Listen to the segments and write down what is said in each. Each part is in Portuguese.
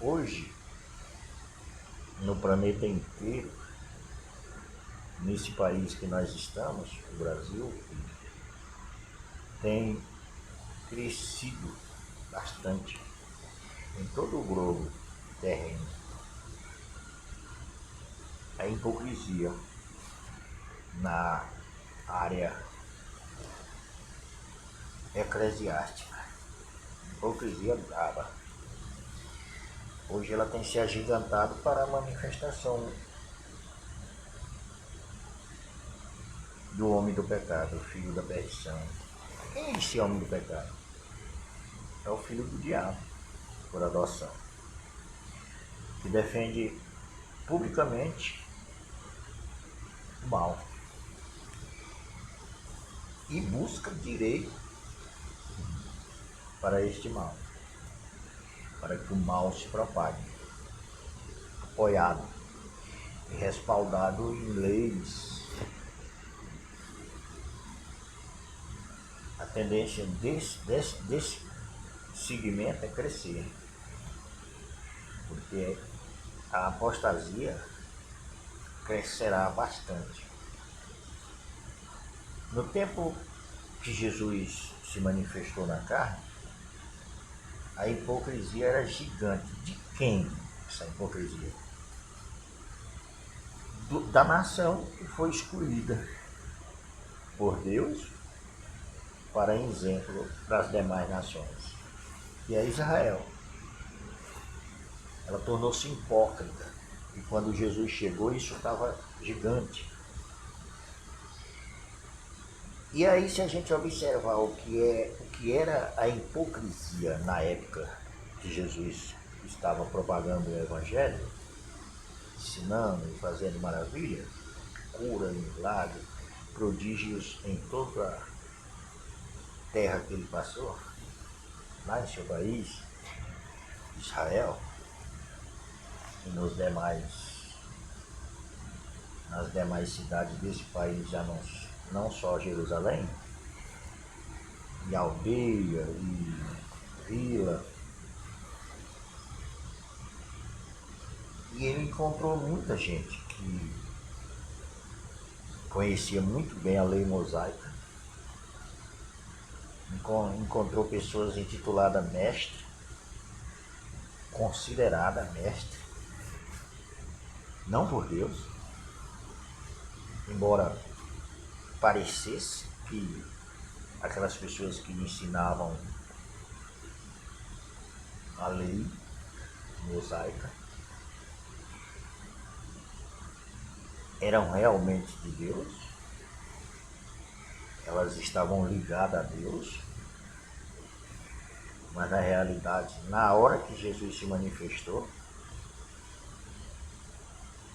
Hoje, no planeta inteiro, nesse país que nós estamos, o Brasil, tem crescido bastante em todo o globo terreno a hipocrisia na área eclesiástica. Hipocrisia brava. Hoje ela tem se agigantado para a manifestação do homem do pecado, o filho da perdição. Quem é esse homem do pecado? É o filho do diabo, por adoção, que defende publicamente o mal e busca direito para este mal, para que o mal se propague, apoiado e respaldado em leis. A tendência desse segmento é crescer, porque a apostasia crescerá bastante. No tempo que Jesus se manifestou na carne, a hipocrisia era gigante. De quem essa hipocrisia? Da nação que foi escolhida por Deus para exemplo das demais nações, que é Israel. Ela tornou-se hipócrita, e quando Jesus chegou, isso estava gigante. E aí, se a gente observar o que era a hipocrisia na época que Jesus estava propagando o Evangelho, ensinando e fazendo maravilhas, cura, milagre, prodígios em toda a terra que ele passou, lá em seu país, Israel, e nas demais cidades desse país, já não só Jerusalém, e aldeia, e vila. E ele encontrou muita gente que conhecia muito bem a lei mosaica, encontrou pessoas intituladas mestre, considerada mestre, não por Deus, embora parecesse que aquelas pessoas que ensinavam a lei mosaica eram realmente de Deus, elas estavam ligadas a Deus, mas na realidade, na hora que Jesus se manifestou,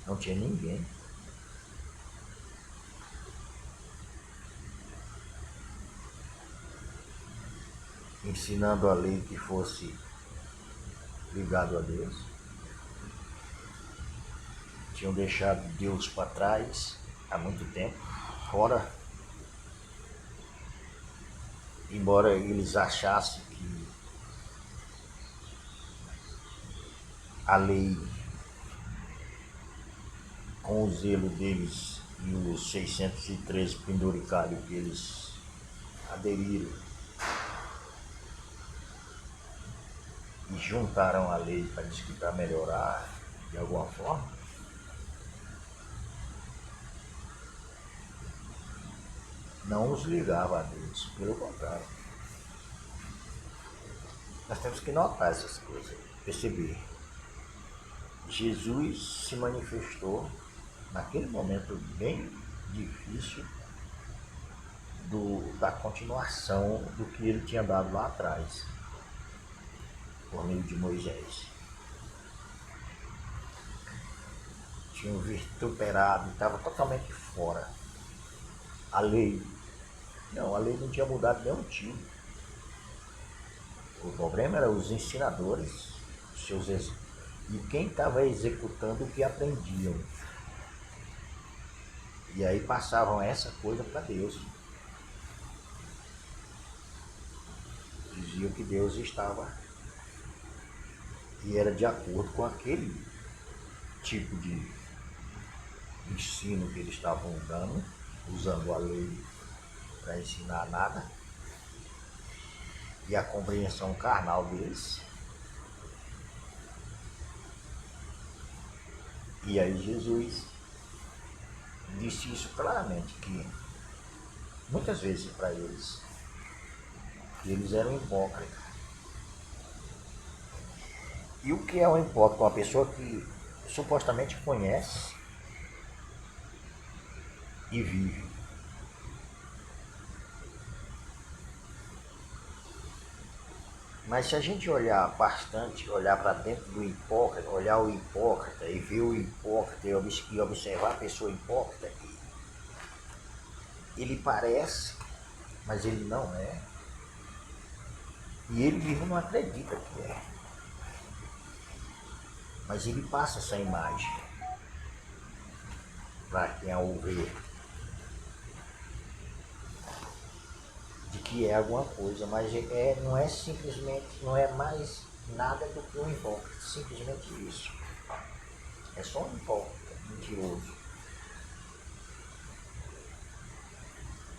não tinha ninguém. Ensinando a lei que fosse ligado a Deus. Tinham deixado Deus para trás há muito tempo, fora, embora eles achassem que a lei, com o zelo deles e os 613 penduricários que eles aderiram e juntaram a lei para disputar melhorar de alguma forma, não os ligava a Deus, pelo contrário. Nós temos que notar essas coisas, perceber. Jesus se manifestou naquele momento bem difícil da continuação do que ele tinha dado lá atrás, por meio de Moisés. Tinham vituperado, estava totalmente fora. A lei não tinha mudado nem um tio. O problema era os ensinadores, e quem estava executando o que aprendiam. E aí passavam essa coisa para Deus. Diziam que Deus estava E era de acordo com aquele tipo de ensino que eles estavam dando, usando a lei para ensinar nada, e a compreensão carnal deles. E aí Jesus disse isso claramente, que muitas vezes para eles, que eles eram hipócritas. E o que é um hipócrita? Uma pessoa que supostamente conhece e vive. Mas se a gente olhar bastante, olhar para dentro do hipócrita, olhar o hipócrita e ver o hipócrita e observar a pessoa hipócrita, ele parece, mas ele não é. E ele mesmo não acredita que é. Mas ele passa essa imagem para quem ao ver de que é alguma coisa, mas não é simplesmente, não é mais nada do que um hipócrita, simplesmente isso. É só um hipócrita, mentiroso.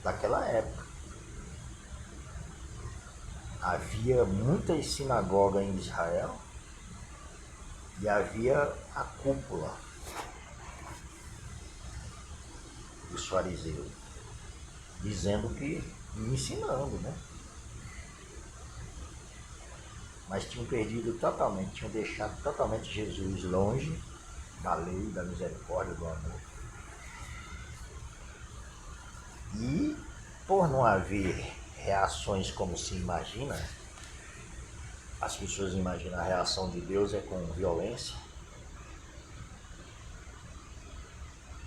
Daquela época. Havia muitas sinagogas em Israel e havia a cúpula dos fariseus, dizendo que, ensinando, né? Mas tinham perdido totalmente, tinham deixado totalmente Jesus longe da lei, da misericórdia, do amor. E por não haver reações como se imagina, as pessoas imaginam a reação de Deus é com violência,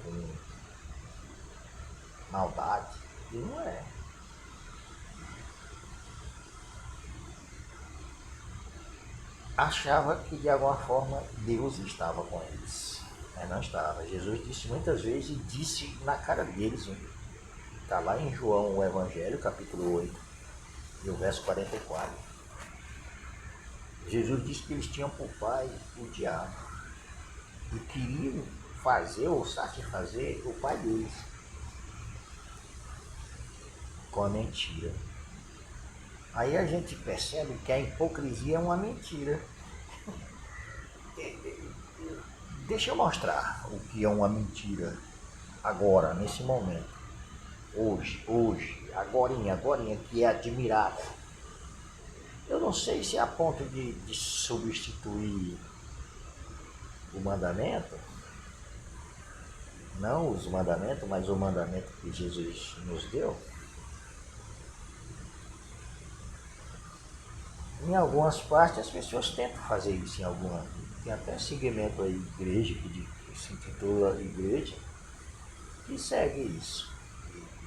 com maldade, e não é. Achava que de alguma forma Deus estava com eles, mas não estava. Jesus disse muitas vezes e disse na cara deles, está lá em João, o Evangelho, capítulo 8, e o verso 44. Jesus disse que eles tinham por pai o diabo e queriam fazer ou satisfazer o pai deles com a mentira. Aí a gente percebe que a hipocrisia é uma mentira. Deixa eu mostrar o que é uma mentira agora, nesse momento. Hoje, agorinha, que é admirável. Eu não sei se é a ponto de substituir o mandamento, não os mandamentos, mas o mandamento que Jesus nos deu. Em algumas partes as pessoas tentam fazer isso, tem até segmento aí, igreja, que se intitula igreja, que segue isso,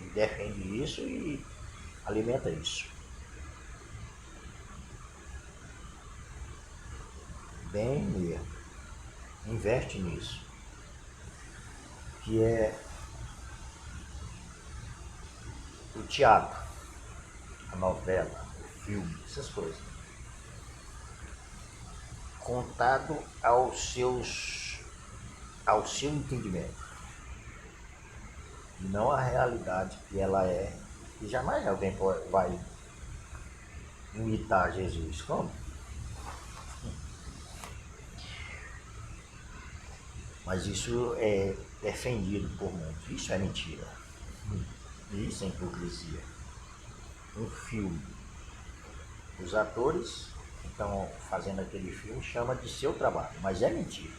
e defende isso e alimenta isso. Bem mesmo, investe nisso, que é o teatro, a novela, o filme, essas coisas, contado ao seu entendimento, e não a realidade que ela é, e jamais alguém vai imitar Jesus. Como? Mas isso é defendido por muitos. Isso é mentira. Isso é hipocrisia. Um filme. Os atores que estão fazendo aquele filme chamam de seu trabalho, mas é mentira.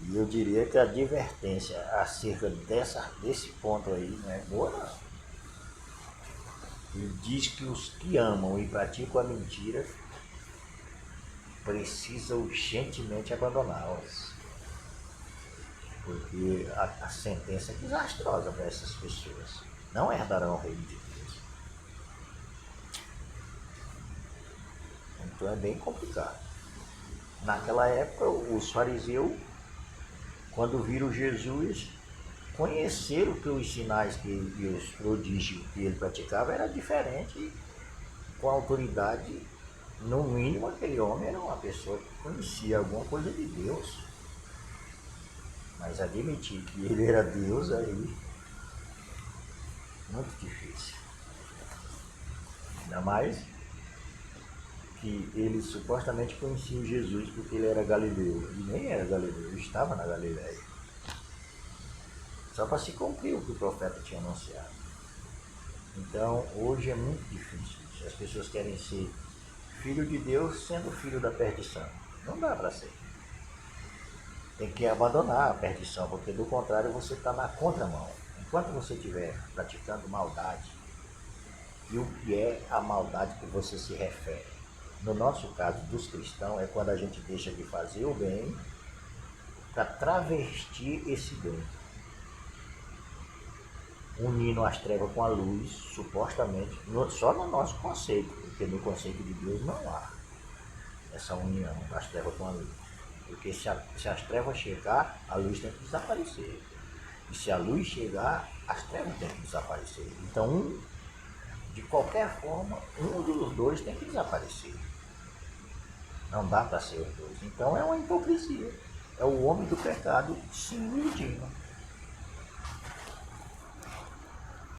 E eu diria que a advertência acerca desse ponto aí não é boa, não. Ele diz que os que amam e praticam a mentira precisam urgentemente abandoná-las, porque a sentença é desastrosa para essas pessoas. Não herdarão o reino de Deus. Então é bem complicado. Naquela época, os fariseus, quando viram Jesus, conheceram que os sinais e os prodígios que ele praticava era diferente, com a autoridade No mínimo, aquele homem era uma pessoa que conhecia alguma coisa de Deus. Mas admitir que ele era Deus, aí, muito difícil. Ainda mais que ele supostamente conhecia Jesus porque ele era galileu. E nem era galileu, ele estava na Galileia. Só para se cumprir o que o profeta tinha anunciado. Então, hoje é muito difícil. As pessoas querem ser filho de Deus sendo filho da perdição. Não dá para ser. Tem que abandonar a perdição, porque do contrário você está na contramão. Enquanto você estiver praticando maldade, e o que é a maldade que você se refere? No nosso caso dos cristãos, é quando a gente deixa de fazer o bem para travestir esse bem. Unindo as trevas com a luz, supostamente, só no nosso conceito, porque no conceito de Deus não há essa união das trevas com a luz. Porque se as trevas chegar, a luz tem que desaparecer. E se a luz chegar, as trevas têm que desaparecer. Então, de qualquer forma, um dos dois tem que desaparecer. Não dá para ser os dois. Então é uma hipocrisia. É o homem do pecado se iludindo.